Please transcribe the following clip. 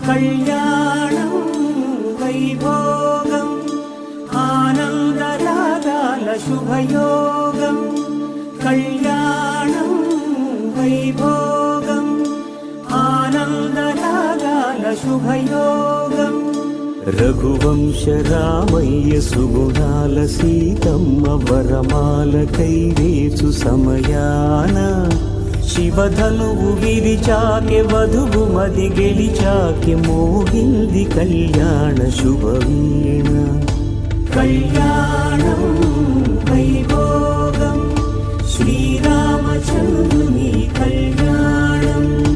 కళ్యాణం వైభోగం ఆనందరాగాల శుభయోగం కళ్యాణం వైభోగం ఆనందరాగాల శుభయోగం రఘువంశ రామయ్య సుగుణాల సీతమ్మ వరమాల కైవేసు సమయాన శివధనువు విరిచాకె వధువు మది గెలిచాకె మోగింది కళ్యాణ శుభవీణ కళ్యాణం వైభోగం శ్రీరామచంద్రుని